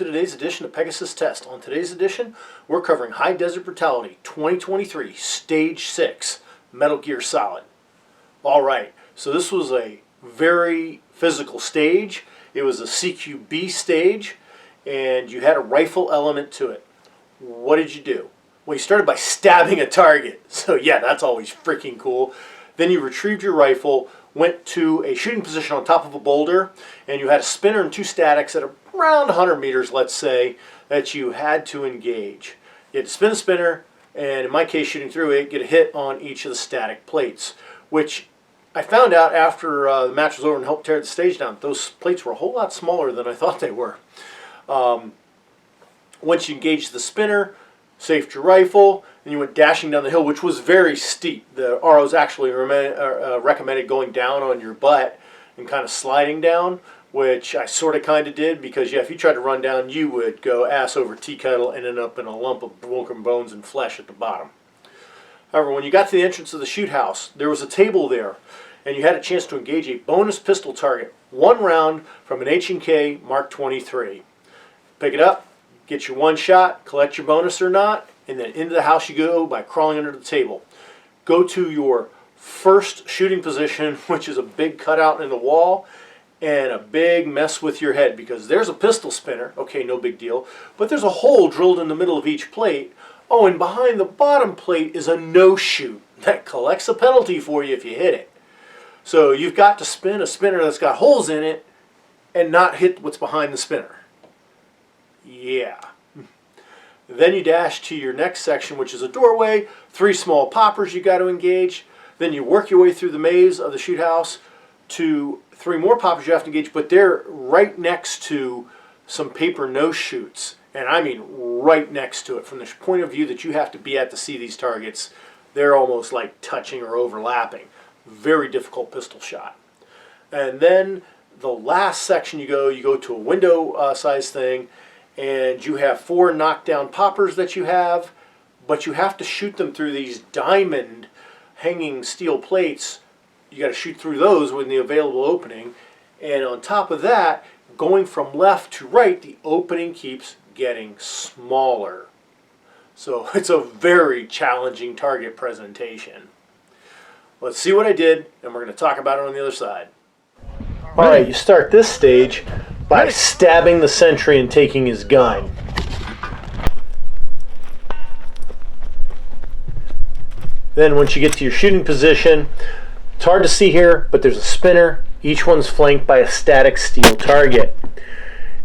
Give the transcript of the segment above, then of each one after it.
to today's edition of Pegasus Test. On today's edition, we're covering High Desert Brutality 2023, Stage 6, Metal Gear Solid. Alright, so this was a very physical stage. It was a CQB stage, and you had a rifle element to it. What did you do? Well, you started by stabbing a target. So yeah, that's always freaking cool. Then you retrieved your rifle, went to a shooting position on top of a boulder, and you had a spinner and two statics at around 100 meters, let's say, that you had to engage. You had to spin a spinner, and in my case, shooting through it, get a hit on each of the static plates, which I found out after the match was over and helped tear the stage down. Those plates were a whole lot smaller than I thought they were. Once you engaged the spinner, safed your rifle, and you went dashing down the hill, which was very steep. The ROs actually recommended going down on your butt and kind of sliding down, which I sort of kind of did, because yeah, if you tried to run down, you would go ass over tea kettle and end up in a lump of broken bones and flesh at the bottom. However, when you got to the entrance of the shoot house, there was a table there, and you had a chance to engage a bonus pistol target, one round from an H&K Mark 23. Pick it up, get your one shot, collect your bonus or not, and then into the house you go by crawling under the table. Go to your first shooting position, which is a big cutout in the wall and a big mess with your head, because there's a pistol spinner, okay, no big deal, but there's a hole drilled in the middle of each plate. Oh, and behind the bottom plate is a no-shoot that collects a penalty for you if you hit it. So you've got to spin a spinner that's got holes in it and not hit what's behind the spinner. Yeah. Then you dash to your next section, which is a doorway, 3 small poppers you got to engage. Then you work your way through the maze of the shoot house to 3 more poppers you have to engage, but they're right next to some paper no-shoots. And I mean right next to it. From the point of view that you have to be at to see these targets, they're almost like touching or overlapping. Very difficult pistol shot. And then the last section you go to a window size thing, and you have 4 knockdown poppers that you have, but you have to shoot them through these diamond hanging steel plates. You got to shoot through those with the available opening, and on top of that, going from left to right, the opening keeps getting smaller. So it's a very challenging target presentation. Let's see what I did, and we're going to talk about it on the other side. Alright, you start this stage by stabbing the sentry and taking his gun. Then once you get to your shooting position, it's hard to see here, but there's a spinner. Each one's flanked by a static steel target.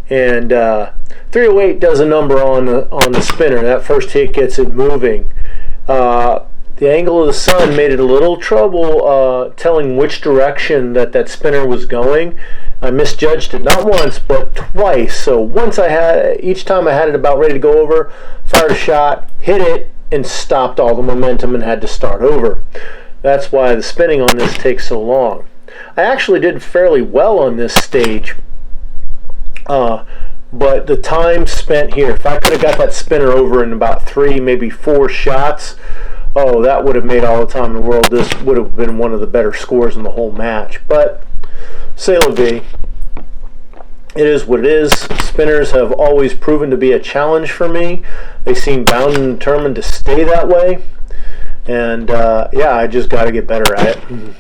And 308 does a number on the spinner. That first hit gets it moving. The angle of the sun made it a little trouble telling which direction that spinner was going. I misjudged it not once but twice. So once each time I had it about ready to go over, fired a shot, hit it, and stopped all the momentum and had to start over. That's why the spinning on this takes so long. I actually did fairly well on this stage, but the time spent here, if I could have got that spinner over in about 3, maybe 4 shots, oh, that would have made all the time in the world. This would have been one of the better scores in the whole match. But, c'est la vie. It is what it is. Spinners have always proven to be a challenge for me. They seem bound and determined to stay that way. And, yeah, I just got to get better at it.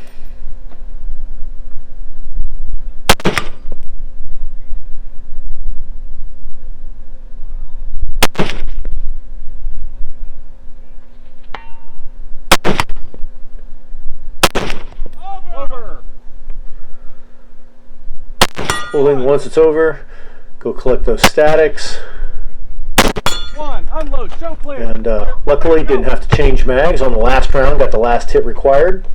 Once it's over, go collect those statics. Unload, show clear. And luckily didn't have to change mags on the last round, got the last hit required.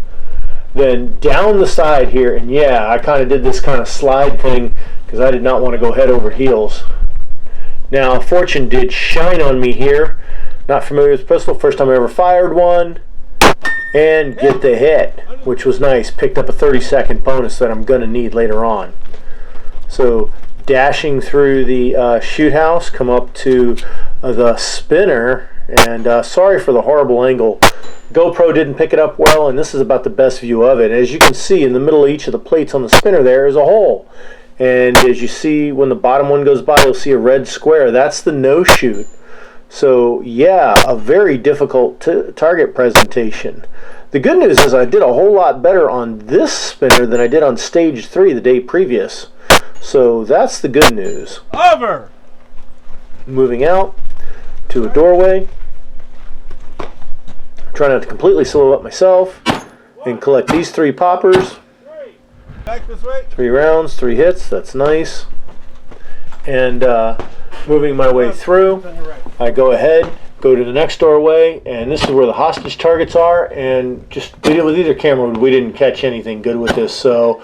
Then down the side here, and yeah, I kind of did this kind of slide thing because I did not want to go head over heels. Now, fortune did shine on me here. Not familiar with pistol, first time I ever fired one. And get the hit, which was nice. Picked up a 30-second bonus that I'm going to need later on. So dashing through the shoot house, come up to the spinner, and sorry for the horrible angle. GoPro didn't pick it up well, and this is about the best view of it. As you can see, in the middle of each of the plates on the spinner there is a hole. And as you see, when the bottom one goes by, you'll see a red square. That's the no-shoot. So yeah, a very difficult target presentation. The good news is I did a whole lot better on this spinner than I did on stage 3 the day previous. So that's the good news. Over! Moving out to a doorway. Try not to completely slow up myself. And collect these 3 poppers. Back this way. 3 rounds, 3 hits. That's nice. And moving my way through, I go ahead, go to the next doorway, and this is where the hostage targets are. And just with either camera, we didn't catch anything good with this. So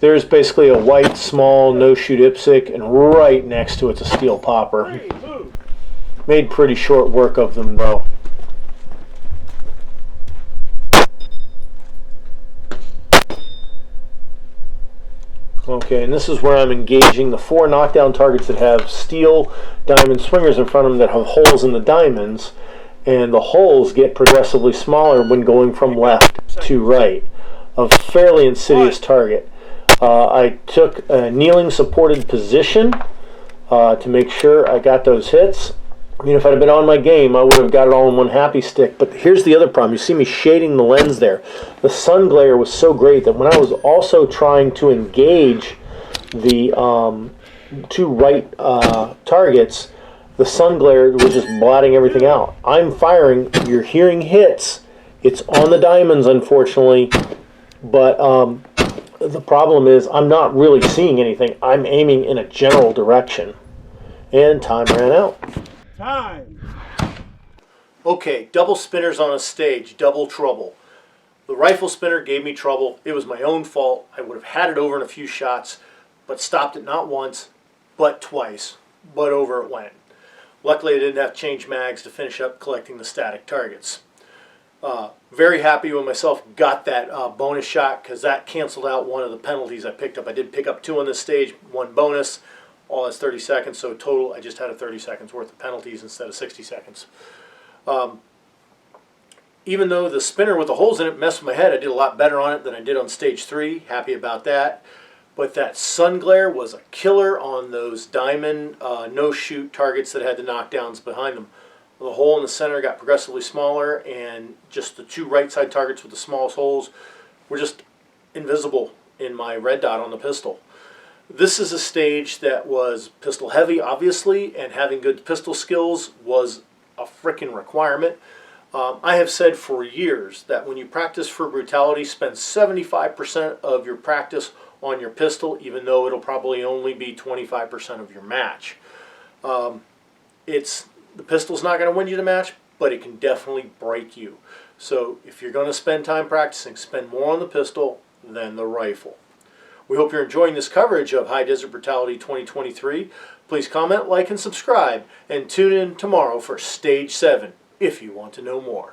there's basically a white, small, no-shoot IPSC, and right next to it's a steel popper. Made pretty short work of them, though. Okay, and this is where I'm engaging the 4 knockdown targets that have steel diamond swingers in front of them that have holes in the diamonds, and the holes get progressively smaller when going from left to right. A fairly insidious target. I took a kneeling supported position to make sure I got those hits. I mean, if I'd have been on my game, I would have got it all in one happy stick. But here's the other problem. You see me shading the lens there. The sun glare was so great that when I was also trying to engage the 2 right targets, the sun glare was just blotting everything out. I'm firing. You're hearing hits. It's on the diamonds, unfortunately. But the problem is I'm not really seeing anything. I'm aiming in a general direction. And time ran out. Time. Okay, double spinners on a stage, double trouble. The rifle spinner gave me trouble. It was my own fault. I would have had it over in a few shots, but stopped it not once, but twice. But over it went. Luckily, I didn't have to change mags to finish up collecting the static targets. Very happy with myself. Got that bonus shot because that canceled out one of the penalties I picked up. I did pick up 2 on this stage, 1 bonus. All that's 30 seconds, so total I just had a 30 seconds worth of penalties instead of 60 seconds. Even though the spinner with the holes in it messed with my head, I did a lot better on it than I did on stage 3. Happy about that. But that sun glare was a killer on those diamond no-shoot targets that had the knockdowns behind them. The hole in the center got progressively smaller, and just the 2 right side targets with the smallest holes were just invisible in my red dot on the pistol. This is a stage that was pistol heavy, obviously, and having good pistol skills was a frickin' requirement. I have said for years that when you practice for Brutality, spend 75% of your practice on your pistol, even though it'll probably only be 25% of your match. The pistol's not going to win you the match, but it can definitely break you. So if you're going to spend time practicing, spend more on the pistol than the rifle. We hope you're enjoying this coverage of High Desert Brutality 2023. Please comment, like, and subscribe, and tune in tomorrow for Stage 7 if you want to know more.